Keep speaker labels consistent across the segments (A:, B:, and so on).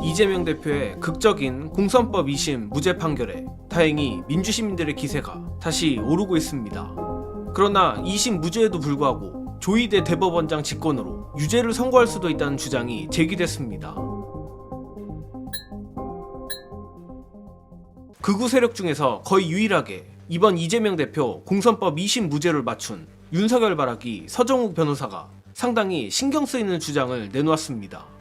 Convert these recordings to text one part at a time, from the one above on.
A: 이재명 대표의 극적인 공선법 2심 무죄 판결에 다행히 민주시민들의 기세가 다시 오르고 있습니다. 그러나 2심 무죄에도 불구하고 조희대 대법원장 직권으로 유죄를 선고할 수도 있다는 주장이 제기됐습니다. 극우 세력 중에서 거의 유일하게 이번 이재명 대표 공선법 2심 무죄를 맞춘 윤석열 바라기 서정욱 변호사가 상당히 신경 쓰이는 주장을 내놓았습니다.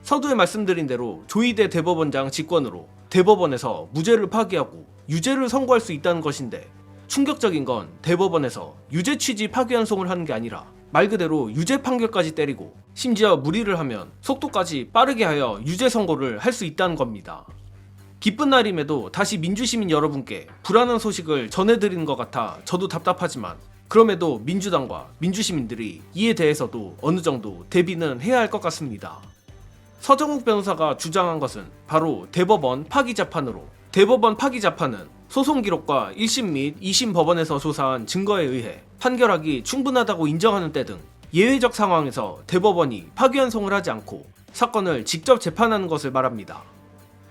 A: 서두에 말씀드린 대로 조희대 대법원장 직권으로 대법원에서 무죄를 파기하고 유죄를 선고할 수 있다는 것인데, 충격적인 건 대법원에서 유죄 취지 파기환송을 하는 게 아니라 말 그대로 유죄 판결까지 때리고 심지어 무리를 하면 속도까지 빠르게 하여 유죄 선고를 할 수 있다는 겁니다. 기쁜 날임에도 다시 민주시민 여러분께 불안한 소식을 전해드리는 것 같아 저도 답답하지만, 그럼에도 민주당과 민주시민들이 이에 대해서도 어느 정도 대비는 해야 할 것 같습니다. 서정욱 변호사가 주장한 것은 바로 대법원 파기 재판으로, 대법원 파기 재판은 소송 기록과 1심 및 2심 법원에서 조사한 증거에 의해 판결하기 충분하다고 인정하는 때 등 예외적 상황에서 대법원이 파기환송을 하지 않고 사건을 직접 재판하는 것을 말합니다.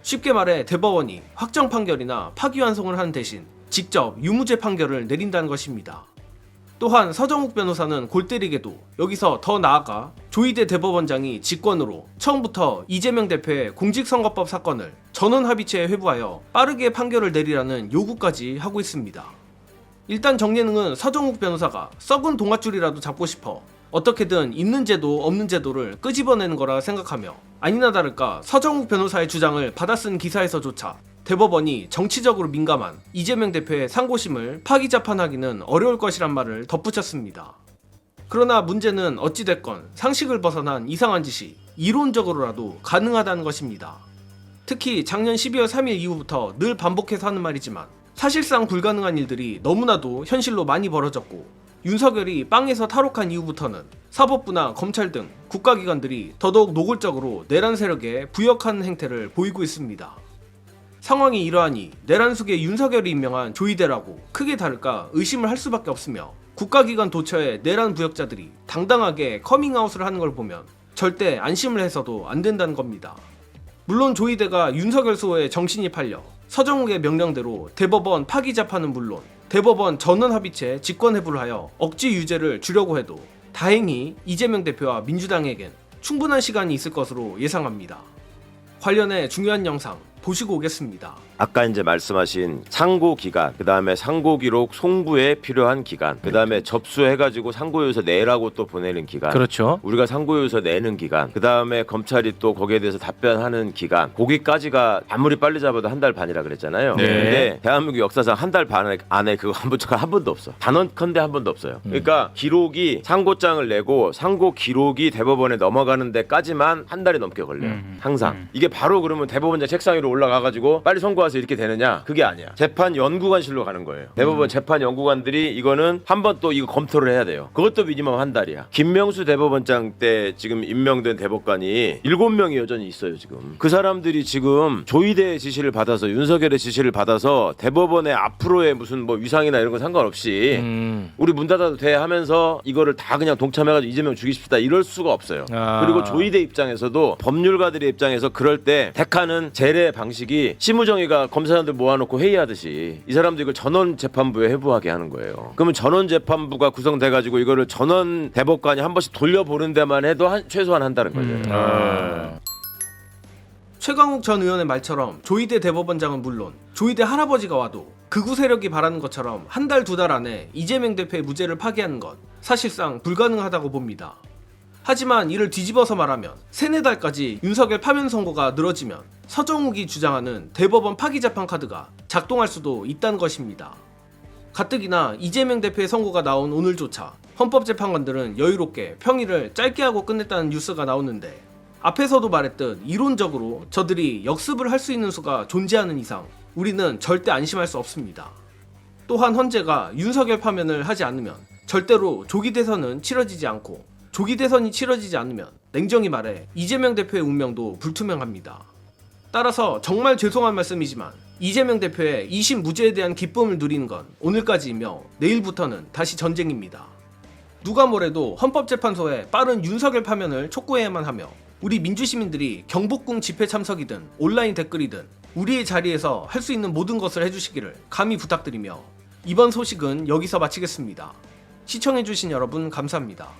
A: 쉽게 말해 대법원이 확정 판결이나 파기환송을 하는 대신 직접 유무죄 판결을 내린다는 것입니다. 또한 서정욱 변호사는 골 때리게도 여기서 더 나아가 조희대 대법원장이 직권으로 처음부터 이재명 대표의 공직선거법 사건을 전원합의체에 회부하여 빠르게 판결을 내리라는 요구까지 하고 있습니다. 일단 정예능은 서정욱 변호사가 썩은 동아줄이라도 잡고 싶어 어떻게든 있는 제도 없는 제도를 끄집어내는 거라 생각하며, 아니나 다를까 서정욱 변호사의 주장을 받아 쓴 기사에서조차 대법원이 정치적으로 민감한 이재명 대표의 상고심을 파기 재판하기는 어려울 것이란 말을 덧붙였습니다. 그러나 문제는 어찌됐건 상식을 벗어난 이상한 짓이 이론적으로라도 가능하다는 것입니다. 특히 작년 12월 3일 이후부터 늘 반복해서 하는 말이지만 사실상 불가능한 일들이 너무나도 현실로 많이 벌어졌고, 윤석열이 빵에서 탈옥한 이후부터는 사법부나 검찰 등 국가기관들이 더더욱 노골적으로 내란 세력에 부역하는 행태를 보이고 있습니다. 상황이 이러하니 내란 속에 윤석열이 임명한 조희대라고 크게 다를까 의심을 할 수밖에 없으며, 국가기관 도처의 내란 부역자들이 당당하게 커밍아웃을 하는 걸 보면 절대 안심을 해서도 안 된다는 겁니다. 물론 조희대가 윤석열 수호에 정신이 팔려 서정욱의 명령대로 대법원 파기 재판은 물론 대법원 전원합의체 직권해부를 하여 억지 유죄를 주려고 해도 다행히 이재명 대표와 민주당에겐 충분한 시간이 있을 것으로 예상합니다. 관련해 중요한 영상 보시고 오겠습니다.
B: 아까 이제 말씀하신 상고 기간, 그 다음에 상고 기록 송부에 필요한 기간, 그 다음에 접수해가지고 상고유서 내라고 또 보내는 기간,
C: 그렇죠.
B: 우리가 상고유서 내는 기간, 그 다음에 검찰이 또 거기에 대해서 답변하는 기간, 거기까지가 아무리 빨리 잡아도 한 달 반이라 그랬잖아요.
C: 네.
B: 근데 대한민국 역사상 한 달 반 안에 그거 한 번도 없어. 단언컨대 한 번도 없어요. 그러니까 기록이 상고장을 내고 상고 기록이 대법원에 넘어가는 데까지만 한 달이 넘게 걸려요. 항상. 이게 바로 그러면 대법원장 책상 위로 올라가가지고 빨리 선고해서 이렇게 되느냐? 그게 아니야. 재판 연구관실로 가는 거예요. 대법원 재판 연구관들이 이거는 한 번 또 이거 검토를 해야 돼요. 그것도 미니멈 한 달이야. 김명수 대법원장 때 지금 임명된 대법관이 7명이 여전히 있어요. 지금 그 사람들이 지금 조희대의 지시를 받아서, 윤석열의 지시를 받아서 대법원의 앞으로의 무슨 뭐 위상이나 이런 거 상관없이 우리 문 닫아도 돼 하면서 이거를 다 그냥 동참해가지고 이재명 죽이십시다 이럴 수가 없어요. 그리고 조희대 입장에서도, 법률가들의 입장에서 그럴 때 택하는 재래 방식이 심우정의가 검사장들 모아놓고 회의하듯이 이 사람들 이걸 전원 재판부에 회부하게 하는 거예요. 그러면 전원 재판부가 구성돼가지고 이거를 전원 대법관이 한 번씩 돌려보는 데만 해도 최소한 한다는 거죠.
A: 최강욱 전 의원의 말처럼 조희대 대법원장은 물론 조희대 할아버지가 와도 극우 세력이 바라는 것처럼 한 달 두 달 안에 이재명 대표의 무죄를 파기하는 것 사실상 불가능하다고 봅니다. 하지만 이를 뒤집어서 말하면 3-4달까지 윤석열 파면 선고가 늘어지면 서정욱이 주장하는 대법원 파기 재판 카드가 작동할 수도 있다는 것입니다. 가뜩이나 이재명 대표의 선고가 나온 오늘조차 헌법재판관들은 여유롭게 평일을 짧게 하고 끝냈다는 뉴스가 나오는데, 앞에서도 말했듯 이론적으로 저들이 역습을 할 수 있는 수가 존재하는 이상 우리는 절대 안심할 수 없습니다. 또한 헌재가 윤석열 파면을 하지 않으면 절대로 조기 대선은 치러지지 않고, 조기 대선이 치러지지 않으면 냉정히 말해 이재명 대표의 운명도 불투명합니다. 따라서 정말 죄송한 말씀이지만 이재명 대표의 2심 무죄에 대한 기쁨을 누리는 건 오늘까지이며 내일부터는 다시 전쟁입니다. 누가 뭐래도 헌법재판소에 빠른 윤석열 파면을 촉구해야만 하며 우리 민주시민들이 경복궁 집회 참석이든 온라인 댓글이든 우리의 자리에서 할 수 있는 모든 것을 해주시기를 감히 부탁드리며 이번 소식은 여기서 마치겠습니다. 시청해주신 여러분 감사합니다.